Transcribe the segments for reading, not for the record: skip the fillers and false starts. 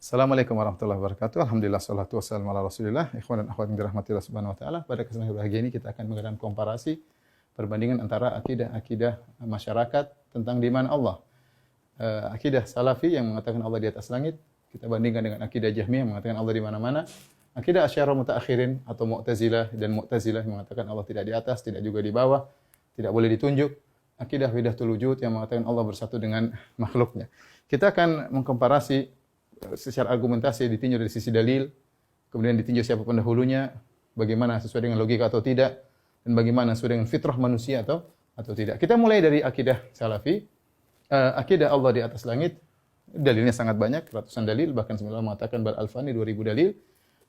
Assalamualaikum warahmatullahi wabarakatuh. Alhamdulillah salatu wassalamu ala Rasulillah. Ikhwan dan akhwat yang dirahmati Allah Subhanahu wa taala. Pada kesempatan berbahagia ini kita akan mengadakan komparasi perbandingan antara akidah-akidah masyarakat tentang di mana Allah. Akidah Salafi yang mengatakan Allah di atas langit, kita bandingkan dengan akidah Jahmiyah yang mengatakan Allah di mana-mana. Akidah Asy'ariyah Mutaakhirin atau Mu'tazilah dan Mu'tazilah yang mengatakan Allah tidak di atas, tidak juga di bawah, tidak boleh ditunjuk. Akidah Wahdatul Wujud yang mengatakan Allah bersatu dengan makhluknya. Kita akan mengkomparasi secara argumentasi ditinjau dari sisi dalil, kemudian ditinjau siapa pendahulunya, bagaimana sesuai dengan logika atau tidak, dan bagaimana sesuai dengan fitrah manusia atau tidak. Kita mulai dari akidah Salafi. Akidah Allah di atas langit, dalilnya sangat banyak, ratusan dalil, bahkan sebenarnya mengatakan bal alfani 2000 dalil,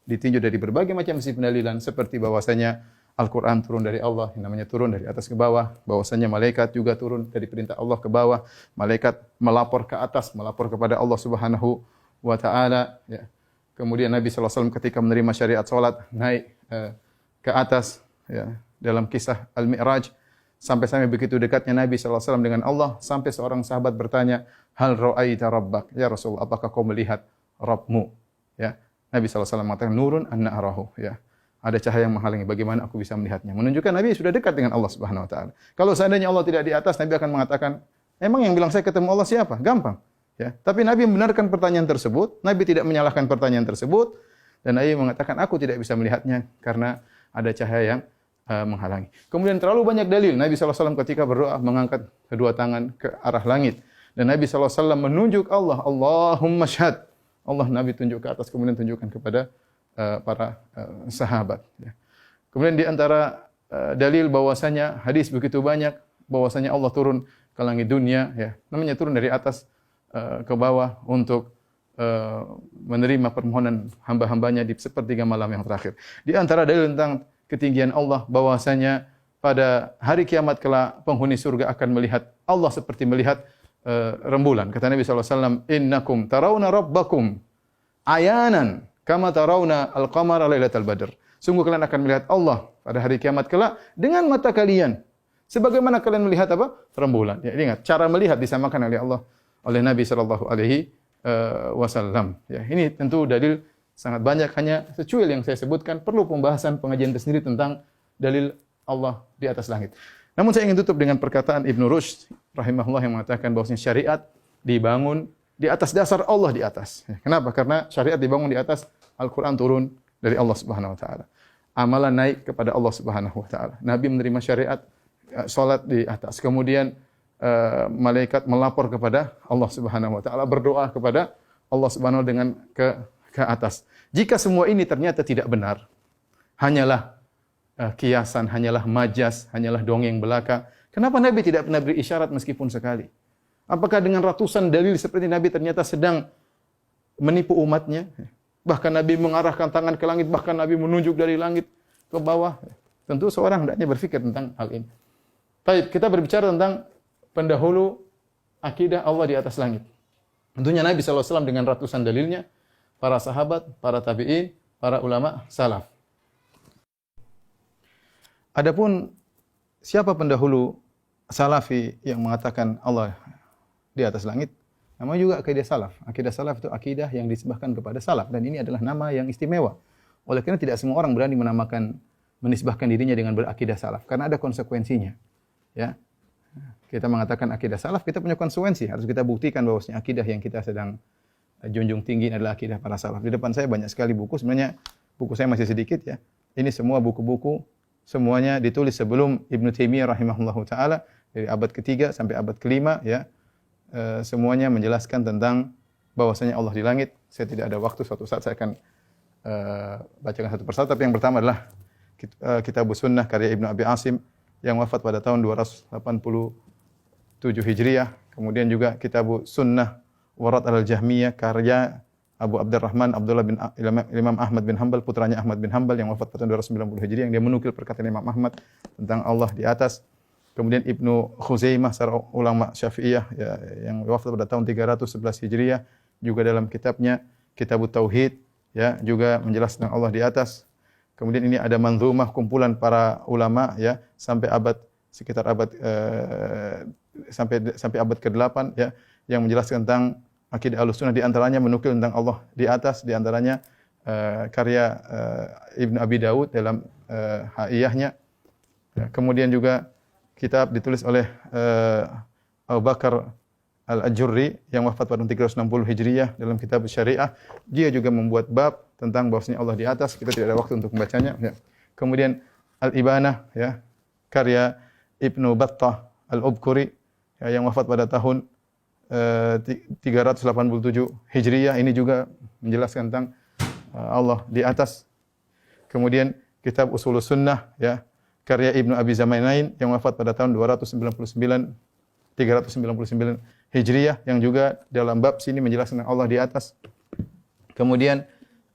ditinjau dari berbagai macam sisi pendalilan, seperti bahwasanya Al-Quran turun dari Allah, yang namanya turun dari atas ke bawah, bahwasanya malaikat juga turun dari perintah Allah ke bawah, malaikat melapor ke atas, melapor kepada Allah Subhanahu wa ta'ala, ya. Kemudian Nabi SAW ketika menerima syariat salat naik ke atas, ya, dalam kisah Al-Mi'raj, sampai begitu dekatnya Nabi SAW dengan Allah, sampai seorang sahabat bertanya, hal ra'aita rabbak, ya Rasul, apakah kau melihat Rabbmu? Ya. Nabi SAW mengatakan, nurun anna arahu, ya. Ada cahaya yang menghalangi, bagaimana aku bisa melihatnya? Menunjukkan Nabi sudah dekat dengan Allah Subhanahu wa taala. Kalau seandainya Allah tidak di atas, Nabi akan mengatakan, emang yang bilang saya ketemu Allah siapa? Gampang. Ya, tapi Nabi membenarkan pertanyaan tersebut, Nabi tidak menyalahkan pertanyaan tersebut, dan Nabi mengatakan aku tidak bisa melihatnya karena ada cahaya yang menghalangi. Kemudian terlalu banyak dalil Nabi SAW ketika berdoa mengangkat kedua tangan ke arah langit, dan Nabi SAW menunjuk Allah, Allahumma syahad. Allah Nabi tunjuk ke atas, kemudian tunjukkan kepada para sahabat. Ya. Kemudian di antara dalil bahwasanya hadis begitu banyak bahwasanya Allah turun ke langit dunia, ya, namanya turun dari atas ke bawah untuk menerima permohonan hamba-hambanya di sepertiga malam yang terakhir. Di antara dalil tentang ketinggian Allah bahwasanya pada hari kiamat kelak penghuni surga akan melihat Allah seperti melihat rembulan. Kata Nabi SAW, innakum tarawna rabbakum ayanan kama tarawna al-qamara lailatal badr. Sungguh kalian akan melihat Allah pada hari kiamat kelak dengan mata kalian. Sebagaimana kalian melihat apa? Rembulan. Ya, ingat, cara melihat disamakan oleh Nabi sallallahu alaihi wasallam. Ya, ini tentu dalil sangat banyak, hanya secuil yang saya sebutkan, perlu pembahasan pengajian tersendiri tentang dalil Allah di atas langit. Namun saya ingin tutup dengan perkataan Ibnu Rushd rahimahullah yang mengatakan bahwasanya syariat dibangun di atas dasar Allah di atas. Ya, kenapa? Karena syariat dibangun di atas Al-Qur'an turun dari Allah Subhanahu wa taala. Amalan naik kepada Allah Subhanahu wa taala. Nabi menerima syariat salat di atas. Kemudian malaikat melapor kepada Allah Subhanahu wa taala, berdoa kepada Allah Subhanahu dengan ke atas. Jika semua ini ternyata tidak benar, hanyalah kiasan, hanyalah majas, hanyalah dongeng belaka, kenapa Nabi tidak pernah beri isyarat meskipun sekali? Apakah dengan ratusan dalil seperti Nabi ternyata sedang menipu umatnya? Bahkan Nabi mengarahkan tangan ke langit, bahkan Nabi menunjuk dari langit ke bawah. Tentu seorang hendaknya berpikir tentang hal ini. Baik, kita berbicara tentang pendahulu akidah Allah di atas langit. Tentunya Nabi SAW dengan ratusan dalilnya, para sahabat, para tabi'in, para ulama salaf. Adapun siapa pendahulu salafi yang mengatakan Allah di atas langit? Namanya juga akidah salaf. Akidah salaf itu akidah yang disebahkan kepada salaf, dan ini adalah nama yang istimewa. Oleh karena tidak semua orang berani menisbahkan dirinya dengan berakidah salaf karena ada konsekuensinya. Ya. Kita mengatakan akidah salaf, kita punya konsekuensi. Harus kita buktikan bahwasanya akidah yang kita sedang junjung tinggi adalah akidah para salaf. Di depan saya banyak sekali buku, sebenarnya buku saya masih sedikit ya. Ini semua buku-buku, semuanya ditulis sebelum Ibnu Taimiyah rahimahullahu taala, dari abad ke-3 sampai abad ke-5 ya. Semuanya menjelaskan tentang bahwasanya Allah di langit. Saya tidak ada waktu, suatu saat saya akan bacakan satu persatu, tapi yang pertama adalah Kitabus Sunnah karya Ibnu Abi Asim yang wafat pada tahun 287 Hijriah. Kemudian juga Kitabus Sunnah Warad al-Jahmiyah karya Abu Abdurrahman Abdullah bin Imam Ahmad bin Hanbal, putranya Ahmad bin Hanbal yang wafat pada tahun 290 Hijriah, yang dia menukil perkataan Imam Ahmad tentang Allah di atas. Kemudian Ibnu Khuzaimah, seorang ulama Syafi'iyah ya, yang wafat pada tahun 311 Hijriah, juga dalam kitabnya Kitabut Tauhid ya, juga menjelaskan Allah di atas. Kemudian ini ada manzumah kumpulan para ulama ya sampai sekitar abad sampai abad ke-8 ya, yang menjelaskan tentang akidah Ahlussunnah di antaranya menukil tentang Allah di atas, di antaranya karya Ibnu Abi Dawud dalam Haiyahnya. Kemudian juga kitab ditulis oleh Abu Bakar Al-Ajurri yang wafat pada 360 Hijriyah dalam kitab Syariah. Dia juga membuat bab tentang bahwasanya Allah di atas. Kita tidak ada waktu untuk membacanya. Ya. Kemudian Al-Ibanah, ya, karya Ibnu Battah Al-Ubkuri, ya, yang wafat pada tahun 387 Hijriyah. Ini juga menjelaskan tentang Allah di atas. Kemudian kitab Ushulus Sunnah, ya, karya Ibnu Abi Zamanain yang wafat pada tahun 399 Hijriyah, yang juga dalam bab sini menjelaskan tentang Allah di atas. Kemudian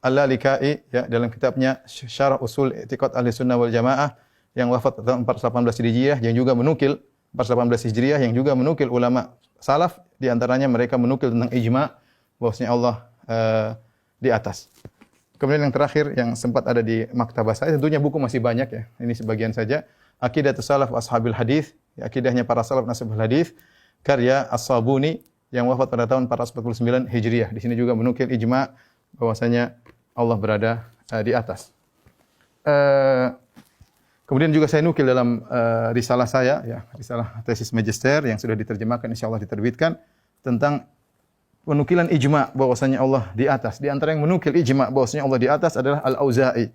Al-Lalikai, ya, dalam kitabnya Syarah Usul I'tiqad Ahlussunnah wal Jamaah yang wafat pada tahun 418 Hijriyah, yang juga menukil 418 Hijriyah, yang juga menukil ulama salaf, di antaranya mereka menukil tentang ijma' bahwasanya Allah di atas. Kemudian yang terakhir yang sempat ada di maktabah saya, tentunya buku masih banyak, ya. Ini sebagian saja. Aqidatus Salaf Ashabil Hadis, ya, akidahnya para salaf Ashabul Hadis, karya As-Sabuni yang wafat pada tahun 449 Hijriyah. Di sini juga menukil ijma' bahwasanya Allah berada di atas. Kemudian juga saya nukil dalam risalah saya, ya, risalah tesis magister yang sudah diterjemahkan, insyaallah diterbitkan, tentang penukilan ijma' bahwasanya Allah di atas. Di antara yang menukil ijma' bahwasanya Allah di atas adalah Al-Auza'i.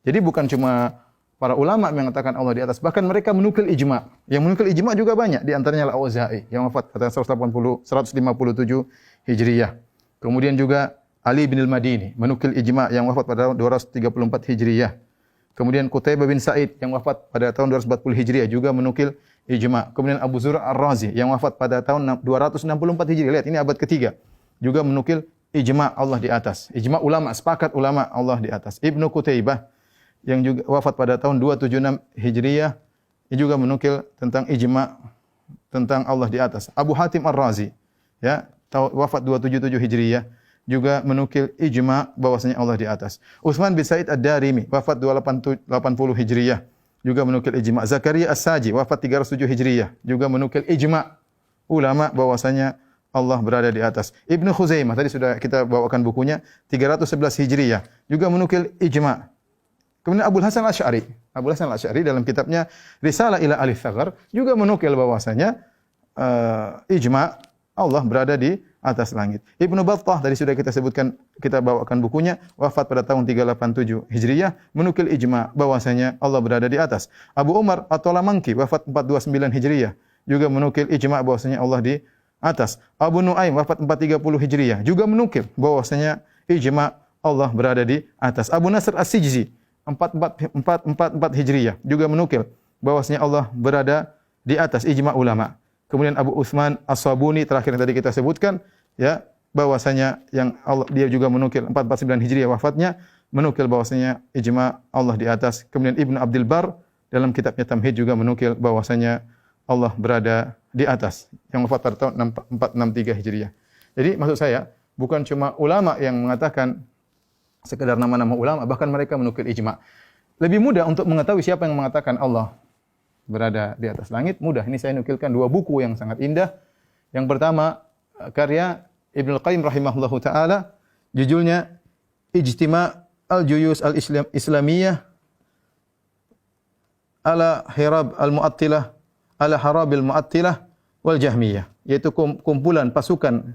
Jadi bukan cuma para ulama yang mengatakan Allah di atas, bahkan mereka menukil ijma'. Yang menukil ijma' juga banyak, di antaranya Al-Auza'i yang wafat pada 157 Hijriyah. Kemudian juga Ali bin Al-Madini menukil ijma' yang wafat pada tahun 234 Hijriyah. Kemudian Qutaibah bin Sa'id yang wafat pada tahun 240 Hijriyah juga menukil ijma'. Kemudian Abu Zur'a Ar-Razi yang wafat pada tahun 264 Hijriah. Lihat, ini abad ketiga. Juga menukil ijma' Allah di atas. Ijma' ulama, sepakat ulama Allah di atas. Ibnu Qutaibah yang juga wafat pada tahun 276 Hijriyah, ini juga menukil tentang ijma' tentang Allah di atas. Abu Hatim Ar-Razi, ya, wafat 277 Hijriyah, juga menukil ijma' bahwasanya Allah di atas. Utsman bin Said Ad-Darimi wafat 280 Hijriyah, juga menukil ijma'. Zakaria As-Saji wafat 307 Hijriyah, juga menukil ijma' ulama bahwasanya Allah berada di atas. Ibnu Khuzaimah tadi sudah kita bawakan bukunya 311 Hijriyah, juga menukil ijma'. Kemudian Abu Hasan Al-Asy'ari dalam kitabnya Risalah ila Ahli Tsaghar juga menukil bahwasanya ijma' Allah berada di atas langit. Ibnu Battah tadi sudah kita sebutkan, kita bawakan bukunya, wafat pada tahun 387 Hijriyah, menukil ijma' bahwasanya Allah berada di atas. Abu Umar At-Talamanki wafat 429 Hijriyah, juga menukil ijma' bahwasanya Allah di atas. Abu Nuaim wafat 430 Hijriyah, juga menukil bahwasanya ijma' Allah berada di atas. Abu Nasr As-Sijzi 444 Hijriyah, juga menukil bahwasanya Allah berada di atas, ijma' ulama. Kemudian Abu Utsman As-Sabuni terakhir yang tadi kita sebutkan, ya, bahwasanya yang Allah, dia juga menukil 449 Hijriah wafatnya, menukil bahwasanya ijma' Allah di atas. Kemudian Ibnu Abdul Bar dalam kitabnya Tamhid juga menukil bahwasanya Allah berada di atas, yang wafat pada tahun 463 Hijriah. Jadi maksud saya bukan cuma ulama yang mengatakan sekedar nama-nama ulama, bahkan mereka menukil ijma'. Lebih mudah untuk mengetahui siapa yang mengatakan Allah berada di atas langit, mudah. Ini saya nukilkan dua buku yang sangat indah. Yang pertama, karya Ibnu Qayyim rahimahullahu taala, judulnya Ijtima' al-Juyus al-Islamiyah ala Hirab al-Mu'attilah ala Harabil Mu'attilah wal Jahmiyah, yaitu kumpulan pasukan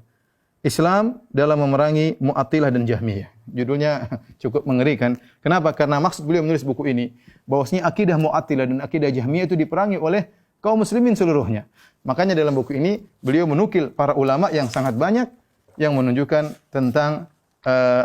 Islam dalam memerangi Mu'attilah dan Jahmiyah. Judulnya cukup mengerikan. Kenapa? Karena maksud beliau menulis buku ini bahwasanya akidah Mu'attilah dan akidah Jahmiyah itu diperangi oleh kaum muslimin seluruhnya. Makanya dalam buku ini beliau menukil para ulama yang sangat banyak yang menunjukkan tentang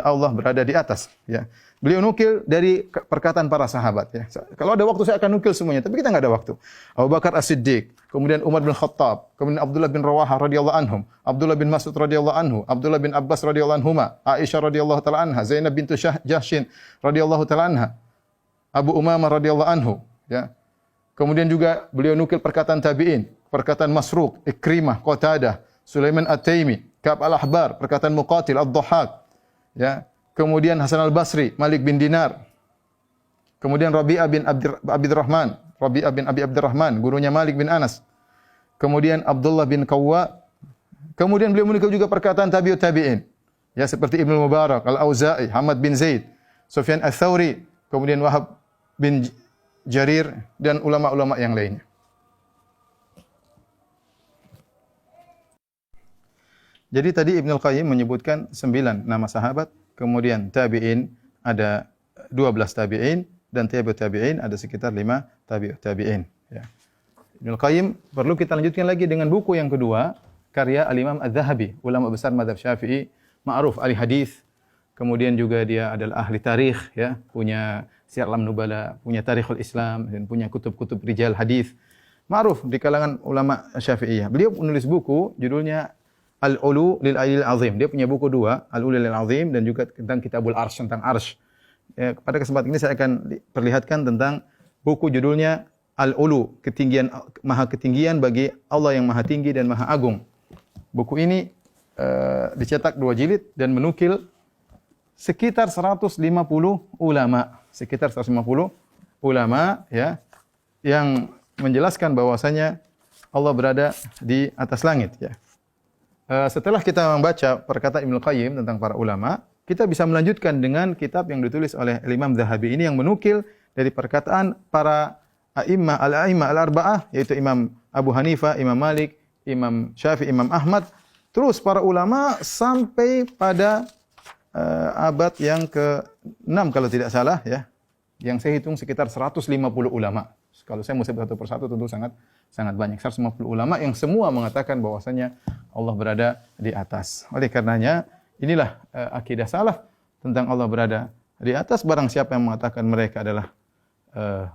Allah berada di atas, ya. Beliau nukil dari perkataan para sahabat, ya. Kalau ada waktu saya akan nukil semuanya, tapi kita enggak ada waktu. Abu Bakar As-Siddiq, kemudian Umar bin Khattab, kemudian Abdullah bin Rawahah radhiyallahu anhum, Abdullah bin Mas'ud radhiyallahu anhu, Abdullah bin Abbas radhiyallahu anhuma, Aisyah radhiyallahu taala anha, Zainab bintu Jahsyin radhiyallahu taala anha, Abu Umamah radhiyallahu anhu, ya. Kemudian juga beliau nukil perkataan tabi'in, perkataan Masruq, Ikrimah, Qatadah, Sulaiman At-Taimi, Ka'ab al-Ahbar, perkataan Muqatil, Ad-Dhahhak, ya. Kemudian Hasan al-Basri, Malik bin Dinar. Kemudian Rabi'ah bin Abdurrahman, Rabi'ah bin Abi Abdurrahman, gurunya Malik bin Anas. Kemudian Abdullah bin Qawwa, Kemudian beliau menukil juga perkataan tabi'ut tabi'in. Ya, seperti Ibnu Mubarak, Al-Auza'i, Hamad bin Zaid, Sufyan Ats-Tsauri, kemudian Wahab bin Jarir dan ulama-ulama yang lainnya. Jadi tadi Ibnu Qayyim menyebutkan 9 nama sahabat, kemudian tabi'in ada 12 tabi'in dan tabi'ut tabi'in ada sekitar 5 tabi'ut tabi'in, ya. Ibnu Qayyim perlu kita lanjutkan lagi dengan buku yang kedua, karya Al-Imam Adz-Dzahabi, ulama besar mazhab Syafi'i, ma'ruf ahli hadis. Kemudian juga dia adalah ahli tarikh, ya, punya Syiar A'lam Nubala, punya Tarikhul Islam dan punya kutub-kutub rijal hadis. Ma'ruf di kalangan ulama Syafi'iyah. Beliau menulis buku judulnya Al-Ulu lil Alil Azim. Dia punya buku dua, Al-Ulu lil Azim dan juga tentang Kitabul Arsy, tentang Arsy. Ya, pada kesempatan ini saya akan perlihatkan tentang buku judulnya Al-Ulu, maha ketinggian bagi Allah yang maha tinggi dan maha agung. Buku ini dicetak 2 jilid dan menukil sekitar 150 ulama, ya, yang menjelaskan bahwasanya Allah berada di atas langit, ya. Setelah kita membaca perkataan Ibnu Qayyim tentang para ulama, kita bisa melanjutkan dengan kitab yang ditulis oleh Imam Dzahabi ini yang menukil dari perkataan para a'immah al-arba'ah, yaitu Imam Abu Hanifah, Imam Malik, Imam Syafi'i, Imam Ahmad, terus para ulama sampai pada abad yang ke-6 kalau tidak salah, ya. Yang saya hitung sekitar 150 ulama. Kalau saya mau sebut satu persatu tentu sangat banyak. 150 ulama yang semua mengatakan bahwasanya Allah berada di atas. Oleh karenanya inilah akidah salaf tentang Allah berada di atas. Barang siapa yang mengatakan mereka adalah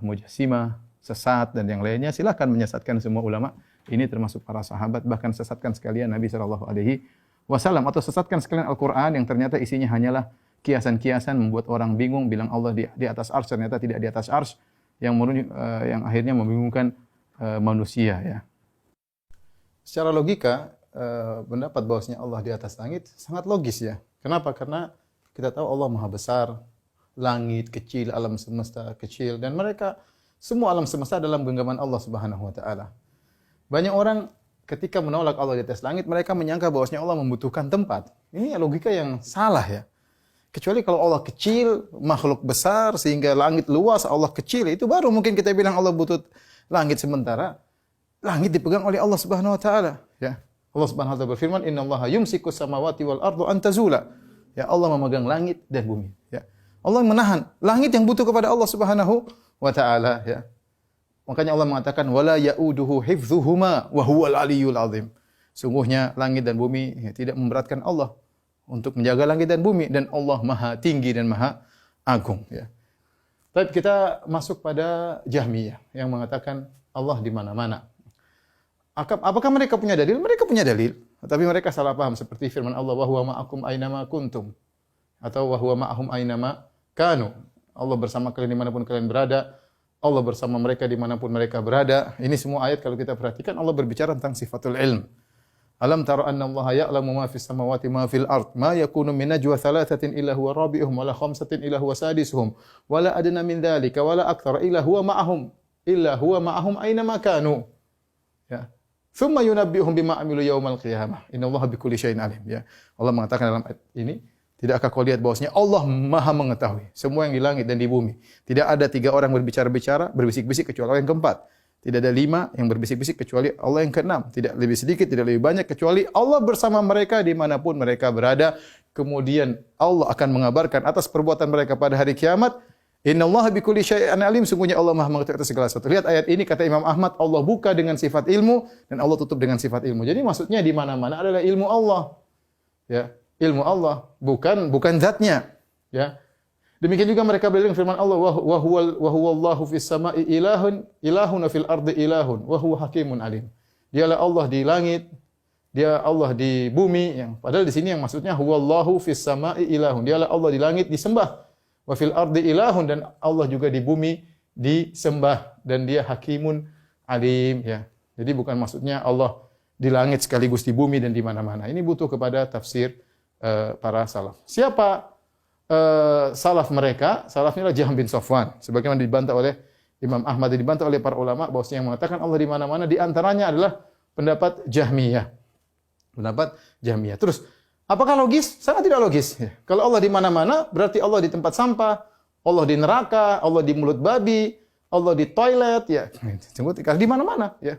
mujassimah, sesat dan yang lainnya, silakan menyesatkan semua ulama. Ini termasuk para sahabat, bahkan sesatkan sekalian Nabi sallallahu alaihi wasallam atau sesatkan sekalian Al-Qur'an yang ternyata isinya hanyalah kiasan-kiasan membuat orang bingung bilang Allah di atas arsy, ternyata tidak di atas arsy, yang akhirnya membingungkan manusia, ya. Secara logika pendapat bahwasanya Allah di atas langit sangat logis, ya. Kenapa? Karena kita tahu Allah Maha besar, langit kecil, alam semesta kecil, dan mereka semua alam semesta dalam genggaman Allah Subhanahu wa taala. Banyak orang ketika menolak Allah di atas langit, mereka menyangka bahwasanya Allah membutuhkan tempat. Ini logika yang salah, ya. Kecuali kalau Allah kecil, makhluk besar sehingga langit luas, Allah kecil, itu baru mungkin kita bilang Allah butuh langit. Sementara langit dipegang oleh Allah Subhanahu wa taala, ya. Allah Subhanahu wa taala berfirman, "Innallaha yumsikus samawati wal ardu an tazula." Ya, Allah memegang langit dan bumi, ya. Allah menahan langit yang butuh kepada Allah Subhanahu wa taala, ya. Makanya Allah mengatakan wala yauduhu hifdzuhuma wa huwal aliyyul azim. Sungguhnya langit dan bumi, ya, tidak memberatkan Allah untuk menjaga langit dan bumi, dan Allah Maha tinggi dan Maha agung, ya. Tapi kita masuk pada Jahmiyah yang mengatakan Allah di mana-mana. Apakah mereka punya dalil? Mereka punya dalil, tapi mereka salah paham seperti firman Allah wa huwa ma'akum ainama kuntum atau wa huwa ma'ahum ainama kanu. Allah bersama kalian dimanapun kalian berada. Allah bersama mereka dimanapun mereka berada. Ini semua ayat kalau kita perhatikan Allah berbicara tentang sifatul ilm. Alam tara anna Allah ya'lamu ma fis samawati ma fil ard ma yakunu min najwa thalathatin illa huwa rabi'uhum wala khamsatin illa huwa sadisuhum wala adna min dhalika wala akthara illa huwa ma'ahum aina ma kanu, ya. Thumma yunabbi'uhum bima amilu yaumal qiyamah innallaha bikulli syai'in alim, ya. Allah mengatakan dalam ayat ini, tidakkah kau lihat bahwasanya Allah Maha mengetahui semua yang di langit dan di bumi. Tidak ada 3 orang berbicara-bicara, berbisik-bisik kecuali Allah yang keempat. Tidak ada 5 yang berbisik-bisik kecuali Allah yang keenam. Tidak lebih sedikit, tidak lebih banyak kecuali Allah bersama mereka dimanapun mereka berada. Kemudian Allah akan mengabarkan atas perbuatan mereka pada hari kiamat. Innallaha bikulli syai'in alim. Sungguhnya Allah Maha mengetahui atas segala sesuatu. Lihat ayat ini, kata Imam Ahmad, Allah buka dengan sifat ilmu dan Allah tutup dengan sifat ilmu. Jadi maksudnya di mana-mana adalah ilmu Allah, ya. Ilmu Allah, bukan zatnya, ya. Demikian juga mereka bilang firman Allah wa huwallahu fis sama'i ilahun fil ardi ilahun wa huwa hakimun alim. Dialah Allah di langit, dia Allah di bumi, yang padahal di sini yang maksudnya huwallahu fis sama'i ilahun. Dialah Allah di langit disembah, wa fil ardi ilahun, dan Allah juga di bumi disembah, dan dia hakimun alim, ya. Jadi bukan maksudnya Allah di langit sekaligus di bumi dan di mana-mana. Ini butuh kepada tafsir para salaf. Siapa salaf mereka? Salafnya adalah Jahm bin Safwan. Sebagaimana dibantah oleh Imam Ahmad, dibantah oleh para ulama bahwasanya yang mengatakan Allah di mana-mana di antaranya adalah pendapat Jahmiyah. Pendapat Jahmiyah. Terus, apakah logis? Sangat tidak logis. Ya. Kalau Allah di mana-mana, berarti Allah di tempat sampah, Allah di neraka, Allah di mulut babi, Allah di toilet, ya. Di mana-mana, ya.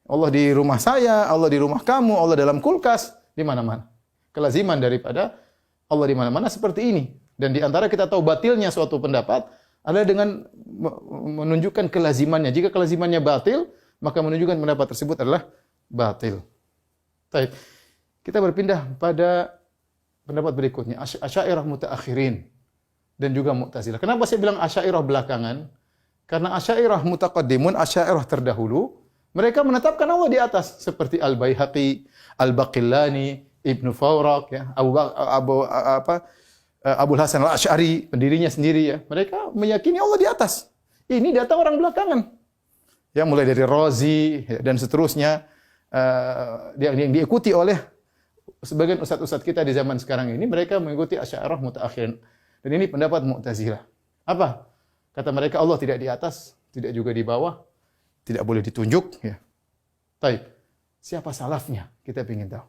Allah di rumah saya, Allah di rumah kamu, Allah dalam kulkas, di mana-mana. Kelaziman daripada Allah di mana-mana seperti ini. Dan di antara kita tahu batilnya suatu pendapat adalah dengan menunjukkan kelazimannya. Jika kelazimannya batil, maka menunjukkan pendapat tersebut adalah batil. Baik. Kita berpindah pada pendapat berikutnya, Asy'ariyah mutaakhirin dan juga Mu'tazilah. Kenapa saya bilang Asy'ariyah belakangan? Karena Asy'ariyah mutaqaddimun, Asy'ariyah terdahulu, mereka menetapkan Allah di atas seperti Al-Baihaqi, Al-Baqillani, Ibnu Fawraq, ya, Abul Hasan Al-Asy'ari, pendirinya sendiri, ya. Mereka meyakini Allah di atas. Ini datang orang belakangan. Ya, mulai dari Razi, ya, dan seterusnya. Yang diikuti oleh sebagian ustaz-ustaz kita di zaman sekarang ini, mereka mengikuti Asy'ariyah mutaakhirin. Dan ini pendapat Mu'tazilah. Apa? Kata mereka Allah tidak di atas, tidak juga di bawah, tidak boleh ditunjuk, ya. Baik. Siapa salafnya? Kita ingin tahu.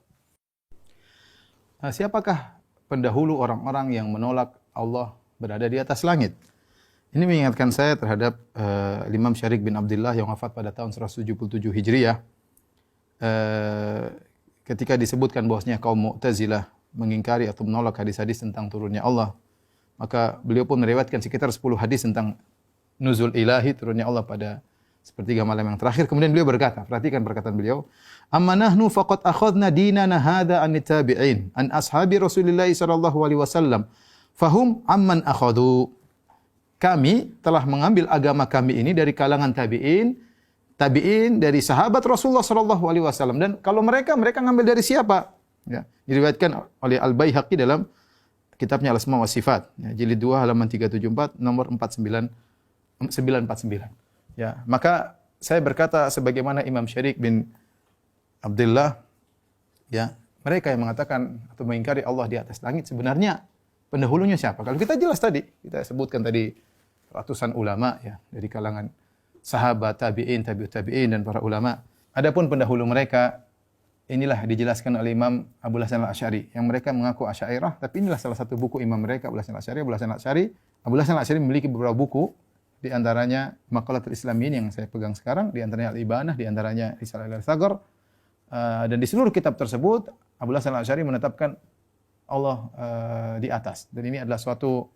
Nah, siapakah pendahulu orang-orang yang menolak Allah berada di atas langit? Ini mengingatkan saya terhadap Imam Syarik bin Abdullah yang wafat pada tahun 177 Hijriah. Ketika disebutkan bahwasanya kaum Mu'tazilah mengingkari atau menolak hadis-hadis tentang turunnya Allah, maka beliau pun meriwayatkan sekitar 10 hadis tentang nuzul ilahi, turunnya Allah pada sepertiga malam yang terakhir. Kemudian beliau berkata, perhatikan perkataan beliau, "Amma nahnu faqad akhadna dinana hadha an tabi'in an ashabi Rasulillah sallallahu alaihi wasallam fahum amman akhadhu." Kami telah mengambil agama kami ini dari kalangan tabi'in dari sahabat Rasulullah sallallahu alaihi wasallam, dan kalau mereka ngambil dari siapa? Ya, diriwayatkan oleh Al-Baihaqi dalam kitabnya Al-Asma wa Sifat, ya, jilid 2 halaman 374 nomor 949. Ya, maka saya berkata sebagaimana Imam Syarik bin Abdullah, ya, mereka yang mengatakan atau mengingkari Allah di atas langit sebenarnya pendahulunya siapa? Kalau kita jelas tadi, kita sebutkan tadi ratusan ulama, ya, dari kalangan sahabat, tabi'in, tabi'ut tabi'in, dan para ulama. Adapun pendahulu mereka, inilah dijelaskan oleh Imam Abul Hasan Al-Asy'ari, yang mereka mengaku Asy'ariyah, tapi inilah salah satu buku imam mereka, Abul Hasan Al-Asy'ari. Abul Hasan Al-Asy'ari memiliki beberapa buku, di antaranya Maqalatul Islamin yang saya pegang sekarang, di antaranya Al-Ibanah, di antaranya Risalah Al-Saghar. Dan di seluruh kitab tersebut, Abul Hasan Al-Asy'ari menetapkan Allah di atas. Dan ini adalah suatu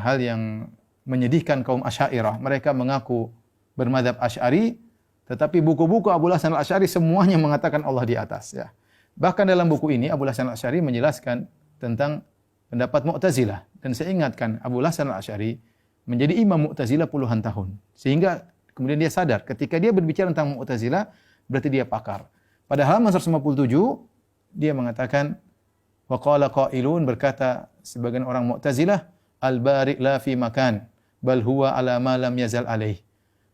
hal yang menyedihkan kaum Asy'ariyah. Mereka mengaku bermadzhab Asy'ari, tetapi buku-buku Abul Hasan Al-Asy'ari semuanya mengatakan Allah di atas, ya. Bahkan dalam buku ini Abul Hasan Al-Asy'ari menjelaskan tentang pendapat Mu'tazilah, dan saya ingatkan Abul Hasan Al-Asy'ari menjadi imam Mu'tazilah puluhan tahun, sehingga kemudian dia sadar ketika dia berbicara tentang Mu'tazilah berarti dia pakar. Pada halaman 157 dia mengatakan, wa qala qailun, berkata sebagian orang Mu'tazilah, al-bari' la fi makan bal huwa ala ma lam yazal alaih.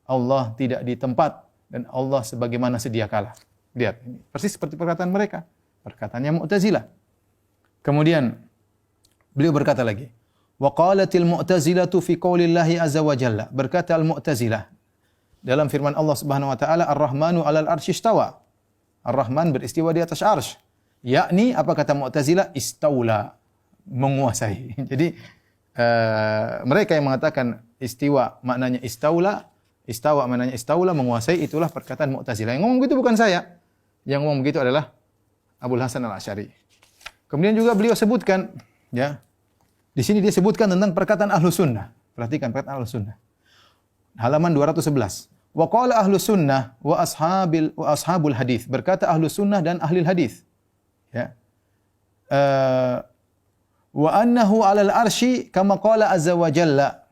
Allah tidak di tempat dan Allah sebagaimana sedia kala. Lihat, ini persis seperti perkataan mereka, perkataannya Mu'tazilah. Kemudian beliau berkata lagi, wa qalatil mu'tazilatu fi qaulillahi azza wa jalla, berkata al-Mu'tazilah dalam firman Allah Subhanahu wa taala, Ar-Rahmanu 'alal arsy istawa. Ar-Rahman beristiwa di atas arsy. Yakni apa kata Mu'tazilah? Istaula, menguasai. Jadi mereka yang mengatakan istiwa maknanya istaula, istawa maknanya istaula, menguasai, itulah perkataan Mu'tazilah. Yang ngomong begitu bukan saya. Yang ngomong begitu adalah Abul Hasan Al-Asy'ari. Kemudian juga beliau sebutkan, ya, di sini dia sebutkan tentang perkataan Ahlus Sunnah. Perhatikan perkataan Ahlus Sunnah. Halaman 211. Wa qala Ahlus Sunnah wa ashabul hadis. Berkata Ahlus Sunnah dan ahli hadis. Ya. Wa annahu 'alal arsy kama qala azza wa jalla.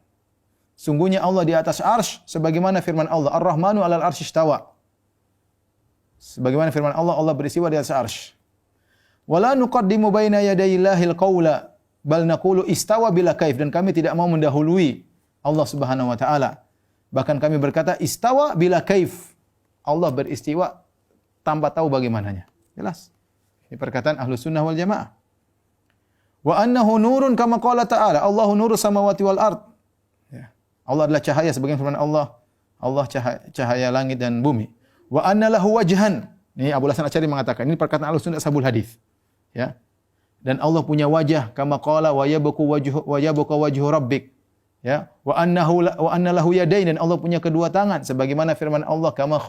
Sungguhnya Allah di atas arsy sebagaimana firman Allah, Ar-Rahmanu 'alal arsy istawa. Sebagaimana firman Allah, Allah beristiwa di atas arsy. Wa la nuqaddimu baina yadayillahil qaula bal naqulu istawa bila kaif, dan kami tidak mau mendahului Allah Subhanahu wa taala. Bahkan kami berkata istawa bila kaif. Allah beristiwa tanpa tahu bagaimananya. Jelas. Ini perkataan Ahlus Sunnah wal Jamaah. Wa annahu nurun kama qala ta'ala, Allahu nurus samawati wal ard. Ya. Allah adalah cahaya sebagaimana firman Allah, Allah cahaya langit dan bumi. Wa anna lahu wajhan, Ini Abu Hasan Asy'ari mengatakan, ini perkataan Ahlussunnah ashabul hadis. Ya. Dan Allah punya wajah kama qala wa yabqa wajhu rabbik. Ya, wa anna lahu yadayn, dan Allah punya kedua tangan sebagaimana firman Allah kama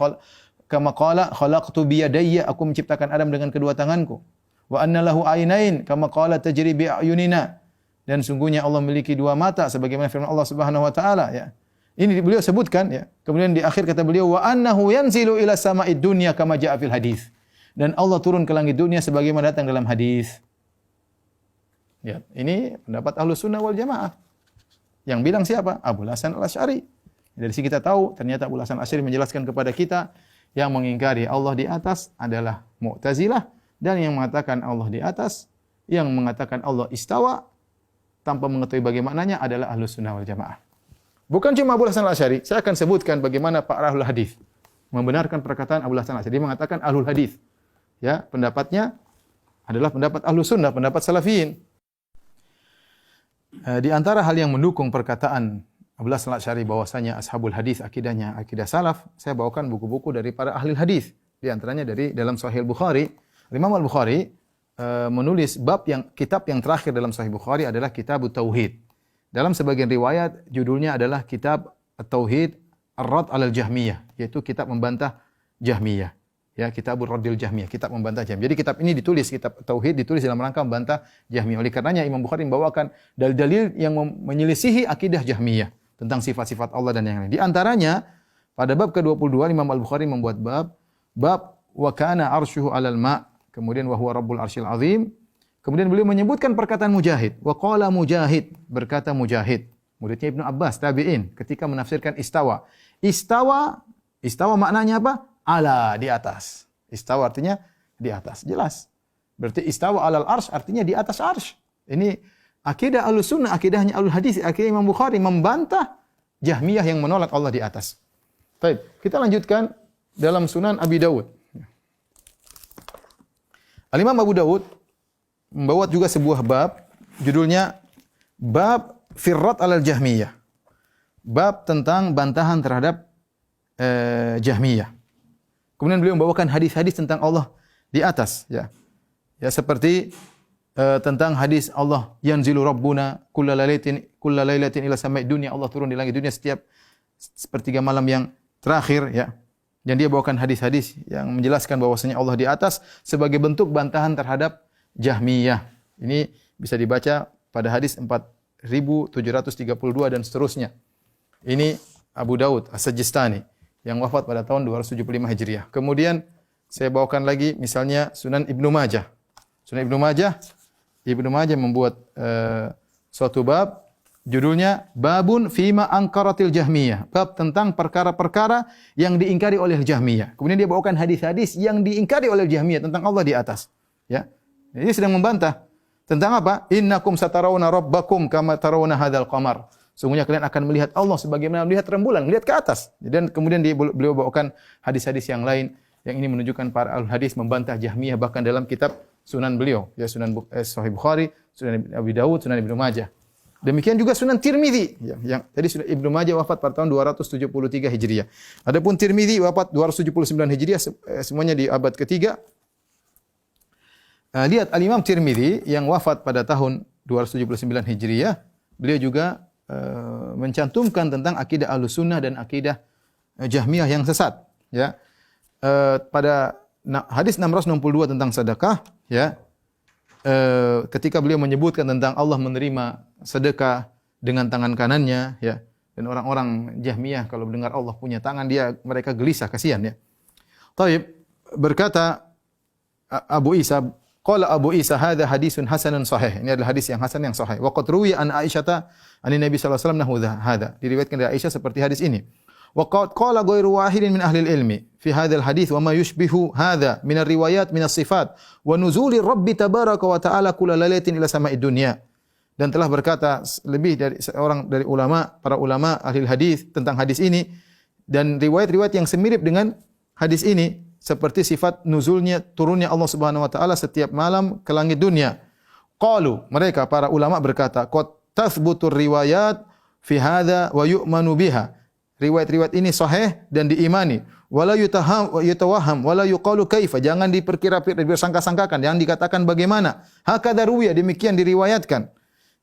qala khalaqtu bi yadayya, aku menciptakan Adam dengan kedua tanganku. Wa anna lahu ainain kama qala tajri bi ayunina, dan sungguhnya Allah memiliki dua mata sebagaimana firman Allah Subhanahu wa taala, ya. Ini beliau sebutkan, ya. Kemudian di akhir kata beliau wa annahu yanzilu ila sama'id dunya kama jaa fil hadis. Dan Allah turun ke langit dunia sebagaimana datang dalam hadis. Ya, ini pendapat Ahlussunnah wal Jamaah. Yang bilang siapa? Abu Hasan Al-Asy'ari. Dari sini kita tahu ternyata Abu Hasan Al-Asy'ari menjelaskan kepada kita yang mengingkari Allah di atas adalah Mu'tazilah, dan yang mengatakan Allah di atas, yang mengatakan Allah istawa tanpa mengetahui bagaimananya adalah Ahlussunnah wal Jamaah. Bukan cuma Abu Hasan Al-Asy'ari, saya akan sebutkan bagaimana para ahlul hadis membenarkan perkataan Abu Hasan Al-Asy'ari. Dia mengatakan ahlul hadis. Ya, pendapatnya adalah pendapat Ahlussunnah, pendapat Salafiyin. Di antara hal yang mendukung perkataan Abu Hasan Al-Asy'ari bahwasanya ashabul hadis akidahnya akidah salaf, saya bawakan buku-buku dari para ahli hadis. Di antaranya dari dalam Sahih Bukhari, Imam Al-Bukhari menulis kitab yang terakhir dalam Sahih Bukhari adalah Kitab Tauhid. Dalam sebagian riwayat judulnya adalah Kitab At-Tauhid Ar-Rad 'alal Jahmiyah, yaitu kitab membantah Jahmiyah. Ya, Kitabur Raddil Jahmiyah, kitab membantah Jahmiyah. Jadi kitab ini ditulis, kitab Tauhid ditulis dalam rangka membantah Jahmiyah. Oleh karenanya Imam Bukhari membawakan dalil-dalil yang menyelisihi akidah Jahmiyah tentang sifat-sifat Allah dan yang lain. Di antaranya pada bab ke-22 Imam Al-Bukhari membuat bab wa kana arsyuhu 'alal ma', kemudian wa huwa rabbul arsyil azim. Kemudian beliau menyebutkan perkataan Mujahid. Wa qala Mujahid, berkata Mujahid, muridnya Ibnu Abbas, tabi'in, ketika menafsirkan istawa. Istawa maknanya apa? Ala, di atas. Istawa artinya di atas. Jelas. Berarti istawa alal arsy artinya di atas arsy. Ini akidah Ahlussunnah, akidahnya Ahlul Hadis, akidah Imam Bukhari membantah Jahmiyah yang menolak Allah di atas. Baik, kita lanjutkan dalam Sunan Abi Dawud. Al-Imam Abu Dawud membawa juga sebuah bab, judulnya Bab Firrat alal Jahmiyah. Bab tentang bantahan terhadap Jahmiyah. Kemudian beliau membawakan hadis-hadis tentang Allah di atas, ya. Ya, seperti tentang hadis Allah yanzilu rabbuna kullalailatin ila sama'id dunya, Allah turun di langit dunia setiap sepertiga malam yang terakhir, ya. Dan dia bawakan hadis-hadis yang menjelaskan bahwasanya Allah di atas sebagai bentuk bantahan terhadap Jahmiyah. Ini bisa dibaca pada hadis 4732 dan seterusnya. Ini Abu Daud As-Sijistani yang wafat pada tahun 275 Hijriah. Kemudian saya bawakan lagi misalnya Sunan Ibnu Majah. Sunan Ibnu Majah membuat suatu bab, judulnya Babun Fima Angkaratil Jahmiyah. Bab tentang perkara-perkara yang diingkari oleh Jahmiyah. Kemudian dia bawakan hadis-hadis yang diingkari oleh Jahmiyah tentang Allah di atas. Ya. Dia sedang membantah tentang apa? Innakum satarawna rabbakum kama tarawna hadzal qamar. Sungguhnya kalian akan melihat Allah sebagaimana melihat rembulan, melihat ke atas. Dan kemudian beliau bawakan hadis-hadis yang lain yang ini menunjukkan para ahli hadis membantah Jahmiyah bahkan dalam kitab Sunan beliau, ya Sunan Sahih Bukhari, Sunan Abi Dawud, Sunan Ibnu Majah. Demikian juga Sunan Tirmizi yang tadi Sunan Ibnu Majah wafat pada tahun 273 Hijriah. Adapun Tirmizi wafat 279 Hijriah, semuanya di abad ketiga. Lihat Al-Imam Tirmizi yang wafat pada tahun 279 Hijriah, beliau juga mencantumkan tentang akidah Ahlussunnah dan akidah Jahmiyah yang sesat, ya. Pada hadis 662 tentang sedekah, ya. Ketika beliau menyebutkan tentang Allah menerima sedekah dengan tangan kanannya, ya. Dan orang-orang Jahmiyah kalau mendengar Allah punya tangan, mereka gelisah, kasihan, ya. Taib, berkata Abu Isa, qala Abu Isa hadza hadisun hasanun sahih. Ini adalah hadis yang hasan yang sahih. Wa qad ruwiya an Aisyata an Nabi sallallahu alaihi wasallam nahu hadza. Diriwayatkan dari Aisyah seperti hadis ini. Wa qad qala ghairu wahidin min ahli ilmi fi hadzal hadis wa ma yushbihu hadza min ar-riwayat min as-sifat wa nuzuli Rabbi tabaraka wa ta'ala kulla lailatin ila sama'id dunya. Dan telah berkata lebih dari seorang dari para ulama ahli hadis tentang hadis ini dan riwayat-riwayat yang semirip dengan hadis ini seperti sifat nuzulnya, turunnya Allah Subhanahu wa taala setiap malam ke langit dunia. Qalu, mereka para ulama berkata, qad tathbutur riwayat fi hadza wa yu'manu biha. riwayat-riwayat ini sahih dan diimani. Wala yutawaham wala yuqalu kaifa, jangan dipersangka-sangkakan, jangan dikatakan bagaimana. Hakadha ruwiya, demikian diriwayatkan.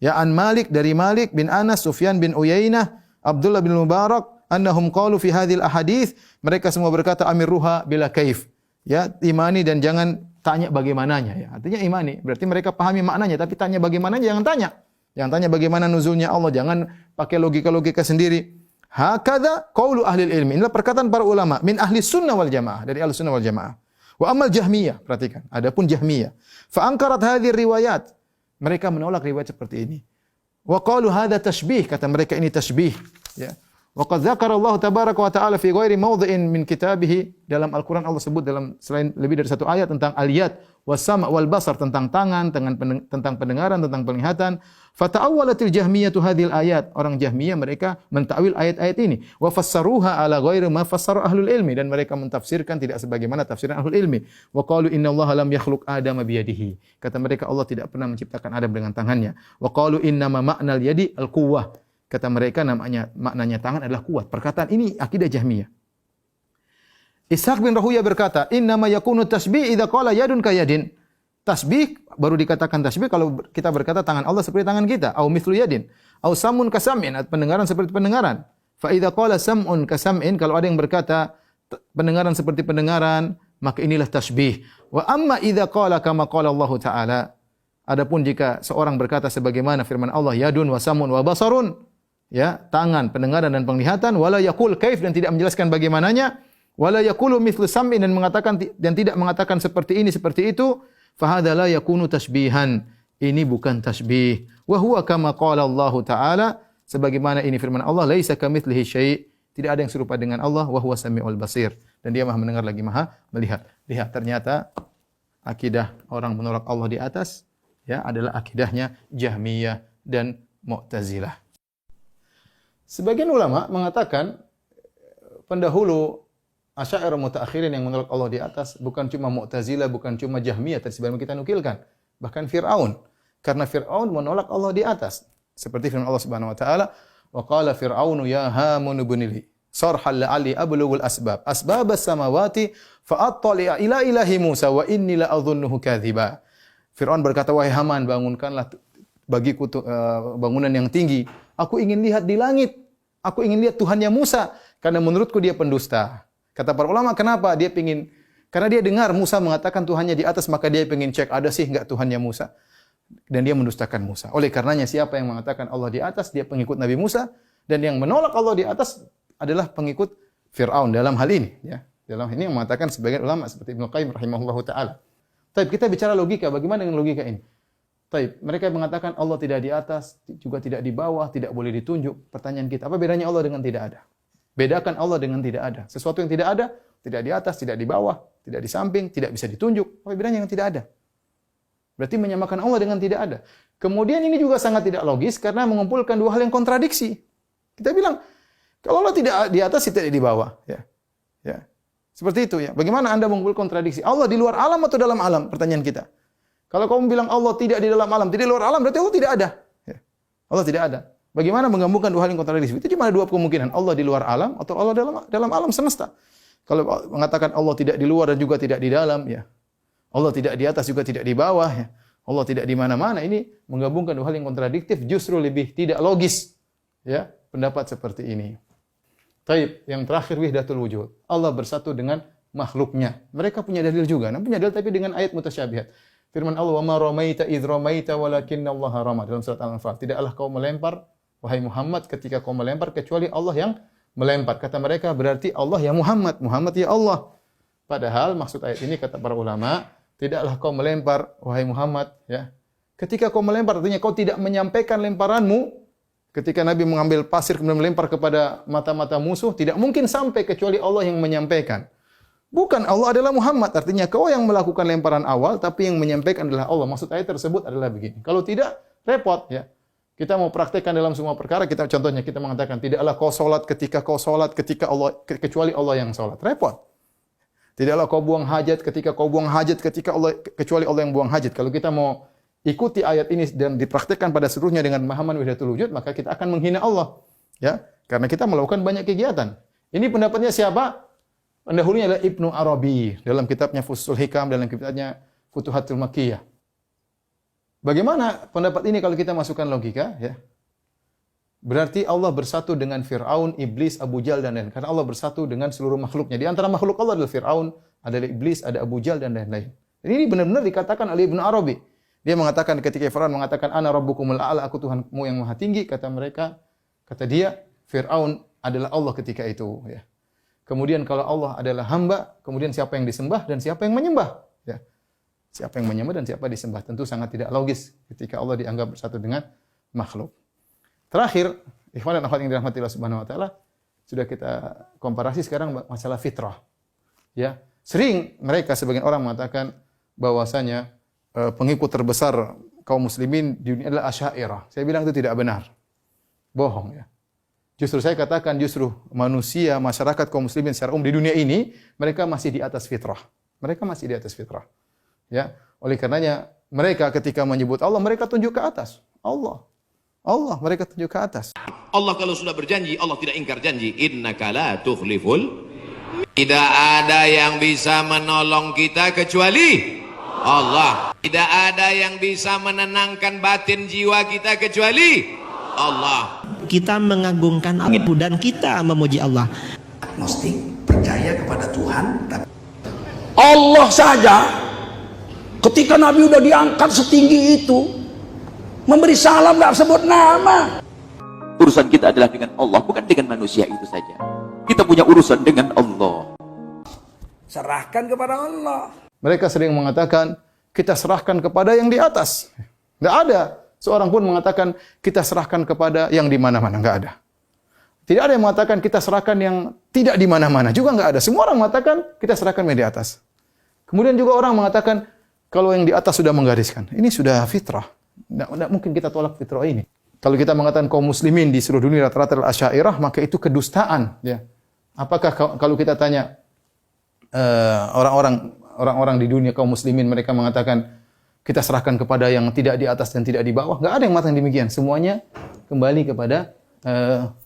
Ya, an Malik, dari Malik bin Anas, Sufyan bin Uyainah, Abdullah bin Mubarak, annahum qalu fi hadhil ahadits, mereka semua berkata amirruha bila kaif. Ya, imani dan jangan tanya bagaimananya, ya. Artinya imani, berarti mereka pahami maknanya, tapi tanya bagaimananya jangan tanya. Jangan tanya bagaimana nuzulnya Allah, jangan pakai logika-logika sendiri. Hakadha qaulu ahli ilmi. Inilah perkataan para ulama min ahli sunnah wal jamaah, dari ahli sunnah wal jamaah. Wa amal Jahmiyah, perhatikan. Adapun Jahmiyah, fa ankarat hadhihi riwayat. Mereka menolak riwayat seperti ini. Wa qalu hadza tashbih, kata mereka ini tashbih, ya. Wa qad dzakara Allah tabaraka wa taala fi ghairi mawdhi'in min kitabih, dalam Al-Qur'an Allah sebut dalam selain lebih dari satu ayat tentang al-yad was-sam' wal basar, tentang tangan, tentang pendengaran, tentang penglihatan. Fata'awwalatil jahmiyatu hadhil ayat. Orang Jahmiyah mereka mentakwil ayat-ayat ini. Wa fassaruha ala ghairi ma fassara ahlul ilmi, dan mereka mentafsirkan tidak sebagaimana tafsiran ahlul ilmi. Wa qalu innallaha lam yakhluq Adama biyadihi. Kata mereka Allah tidak pernah menciptakan Adam dengan tangannya. Wa qalu innama ma'nal yadi al-quwwah. Kata mereka maknanya tangan adalah kuat. Perkataan ini akidah Jahmiyah. Ishaq bin Rahuya berkata, innama yakunu tasbih idza qala yadun kayadin. Tasbih baru dikatakan tasbih kalau kita berkata tangan Allah seperti tangan kita, au mithlu yadin, au samun kasam'in, pendengaran seperti pendengaran. Fa idza qala sam'un kasam'in, kalau ada yang berkata pendengaran seperti pendengaran, maka inilah tasbih. Wa amma idza qala kama qala Allah Ta'ala, adapun jika seorang berkata sebagaimana firman Allah, yadun wa samun wa basarun, ya, tangan, pendengaran dan penglihatan, wala yaqul kaif, dan tidak menjelaskan bagaimananya, wala yaqulu mithlu sam'in, dan mengatakan dan tidak mengatakan seperti ini seperti itu, fa hadza la yakunu tashbihan, ini bukan tasbih. Wa huwa kama qala Allah Ta'ala, sebagaimana ini firman Allah, laisa kamitslihi syai', tidak ada yang serupa dengan Allah, wa huwa samiul basir, dan dia Maha mendengar lagi Maha melihat. Lihat, ternyata akidah orang menolak Allah di atas, ya, adalah akidahnya Jahmiyah dan Mu'tazilah. Sebagian ulama mengatakan pendahulu Asy'ariyah mutaakhirin yang menolak Allah di atas bukan cuma Mu'tazilah, bukan cuma Jahmiyah tadi sebagaimana kita nukilkan, bahkan Fir'aun. Karena Fir'aun menolak Allah di atas. Seperti firman Allah Subhanahu wa taala, wa qala fir'aunu ya Hamun ibnili sarhal la'ali ablughul asbabas samawati fa attali'a ila ilahi Musa wa inni la adhunnuhu kadziba. Fir'aun berkata, wahai Haman, bangunkanlah bagiku bangunan yang tinggi. Aku ingin lihat di langit. Aku ingin lihat Tuhannya Musa, karena menurutku dia pendusta. Kata para ulama, kenapa? Karena dia dengar Musa mengatakan Tuhannya di atas, maka dia ingin cek ada sih enggak Tuhannya Musa. Dan dia mendustakan Musa. Oleh karenanya siapa yang mengatakan Allah di atas, dia pengikut Nabi Musa, dan yang menolak Allah di atas adalah pengikut Fir'aun dalam hal ini, ya. Dalam hal ini yang mengatakan sebagian ulama seperti Ibnu Qayyim rahimahullahu taala. Tapi kita bicara logika, bagaimana dengan logika ini? Taib, mereka mengatakan Allah tidak di atas, juga tidak di bawah, tidak boleh ditunjuk. Pertanyaan kita, apa bedanya Allah dengan tidak ada? Bedakan Allah dengan tidak ada. Sesuatu yang tidak ada, tidak di atas, tidak di bawah, tidak di samping, tidak bisa ditunjuk. Apa bedanya yang tidak ada? Berarti menyamakan Allah dengan tidak ada. Kemudian ini juga sangat tidak logis karena mengumpulkan dua hal yang kontradiksi. Kita bilang, kalau Allah tidak di atas, tidak di bawah. Ya. Ya. Seperti itu, ya. Bagaimana Anda mengumpulkan kontradiksi? Allah di luar alam atau dalam alam? Pertanyaan kita. Kalau kamu bilang Allah tidak di dalam alam, tidak di luar alam, berarti Allah tidak ada. Ya. Allah tidak ada. Bagaimana menggabungkan dua hal yang kontradiksi? Itu cuma ada dua kemungkinan. Allah di luar alam atau Allah dalam alam semesta. Kalau mengatakan Allah tidak di luar dan juga tidak di dalam, ya. Allah tidak di atas juga tidak di bawah, ya. Allah tidak di mana-mana. Ini menggabungkan dua hal yang kontradiktif, justru lebih tidak logis. Ya, pendapat seperti ini. Taib, yang terakhir wahdatul wujud. Allah bersatu dengan makhluknya. Mereka punya dalil juga. Nah, punya dalil tapi dengan ayat mutasyabihat. Firman Allah, "Wa ma ramaita idz ramaita walakinnallaha rama." Dalam surat Al-Anfal, tidaklah kau melempar wahai Muhammad ketika kau melempar kecuali Allah yang melempar. Kata mereka berarti Allah ya Muhammad, Muhammad ya Allah. Padahal maksud ayat ini kata para ulama, tidaklah kau melempar wahai Muhammad, ya. Ketika kau melempar artinya kau tidak menyampaikan lemparanmu. Ketika Nabi mengambil pasir kemudian melempar kepada mata-mata musuh, tidak mungkin sampai kecuali Allah yang menyampaikan. Bukan, Allah adalah Muhammad. Artinya kau yang melakukan lemparan awal, tapi yang menyampaikan adalah Allah. Maksud ayat tersebut adalah begini. Kalau tidak, repot, ya. Kita mau praktekkan dalam semua perkara, contohnya kita mengatakan, tidaklah kau sholat ketika Allah, kecuali Allah yang sholat. Repot. Tidaklah kau buang hajat ketika Allah, kecuali Allah yang buang hajat. Kalau kita mau ikuti ayat ini dan dipraktikkan pada seluruhnya dengan pemahaman wahdatul wujud, maka kita akan menghina Allah. Ya, Karena kita melakukan banyak kegiatan. Ini pendapatnya siapa? Pendahulunya adalah Ibnu Arabi dalam kitabnya Fusul Hikam, dalam kitabnya Futuhatul Makkiyah. Bagaimana pendapat ini kalau kita masukkan logika? Ya. Berarti Allah bersatu dengan Fir'aun, Iblis, Abu Jahal dan lain-lain. Karena Allah bersatu dengan seluruh makhluknya. Di antara makhluk Allah adalah Fir'aun, ada Iblis, ada Abu Jahal dan lain-lain. Ini benar-benar dikatakan oleh Ibnu Arabi. Dia mengatakan ketika Fir'aun mengatakan ana rabbukumul a'la, aku Tuhanmu yang maha tinggi, kata mereka, kata dia, Fir'aun adalah Allah ketika itu, ya. Kemudian kalau Allah adalah hamba, kemudian siapa yang disembah dan siapa yang menyembah, ya. Siapa yang menyembah dan siapa disembah, tentu sangat tidak logis ketika Allah dianggap bersatu dengan makhluk. Terakhir, ikhwan dan akhwat yang dirahmati Allah Subhanahu wa taala, sudah kita komparasi sekarang masalah fitrah. Ya, sering mereka sebagian orang mengatakan bahwasanya pengikut terbesar kaum muslimin di dunia adalah Asy'ariyah. Saya bilang itu tidak benar. Bohong, ya. Justru saya katakan justru manusia, masyarakat kaum muslimin secara umum di dunia ini mereka masih di atas fitrah. Mereka masih di atas fitrah. Ya, oleh karenanya mereka ketika menyebut Allah mereka tunjuk ke atas. Allah mereka tunjuk ke atas. Allah kalau sudah berjanji, Allah tidak ingkar janji. Innaka la tukhliful. Tidak ada yang bisa menolong kita kecuali Allah. Tidak ada yang bisa menenangkan batin jiwa kita kecuali Allah. Kita mengagungkan Allah dan kita memuji Allah. Agnostik, percaya kepada Tuhan. Allah saja ketika Nabi udah diangkat setinggi itu memberi salam gak sebut nama. Urusan kita adalah dengan Allah, bukan dengan manusia itu saja. Kita punya urusan dengan Allah. Serahkan kepada Allah. Mereka sering mengatakan kita serahkan kepada yang di atas. Tidak ada seorang pun mengatakan kita serahkan kepada yang di mana-mana, enggak ada. Tidak ada yang mengatakan kita serahkan yang tidak di mana-mana, juga enggak ada. Semua orang mengatakan kita serahkan yang di atas. Kemudian juga orang mengatakan kalau yang di atas sudah menggariskan, ini sudah fitrah. Tidak mungkin kita tolak fitrah ini. Kalau kita mengatakan kaum muslimin di seluruh dunia rata-rata adalah Asy'ariyah, maka itu kedustaan, ya. Apakah kalau kita tanya orang-orang di dunia kaum muslimin mereka mengatakan kita serahkan kepada yang tidak di atas dan tidak di bawah? Enggak ada yang mengatakan demikian. Semuanya kembali kepada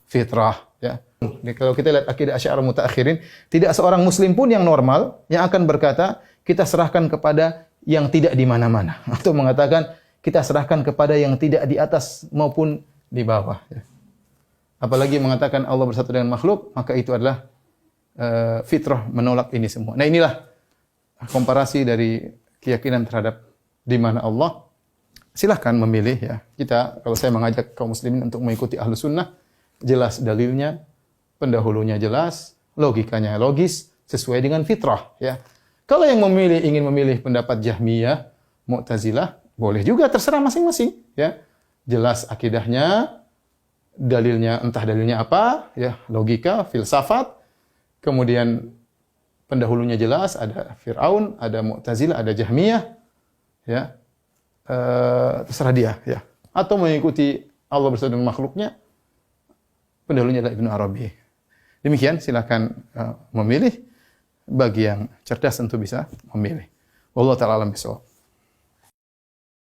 fitrah, ya. Jadi, kalau kita lihat akidah Asy'ariyah mutaakhirin, tidak seorang muslim pun yang normal yang akan berkata kita serahkan kepada yang tidak di mana-mana atau mengatakan kita serahkan kepada yang tidak di atas maupun di bawah, ya. Apalagi mengatakan Allah bersatu dengan makhluk, maka itu adalah fitrah menolak ini semua. Nah, inilah komparasi dari keyakinan terhadap di mana Allah. Silahkan memilih, ya. Kita, kalau saya mengajak kaum muslimin untuk mengikuti Ahlus Sunnah, jelas dalilnya, pendahulunya jelas, logikanya logis, sesuai dengan fitrah, ya. Kalau yang ingin memilih pendapat Jahmiyah, Mu'tazilah, boleh juga, terserah masing-masing, ya. Jelas akidahnya, dalilnya, entah dalilnya apa, ya, logika, filsafat, kemudian pendahulunya jelas, ada Fir'aun, ada Mu'tazilah, ada Jahmiyah, ya. Terserah dia, ya. Atau mengikuti Allah bersama dengan makhluknya, pendahulunya adalah Ibnu Arabi. Demikian, silakan memilih. Bagi yang cerdas tentu bisa memilih. Wallahu ta'ala alam bisawab.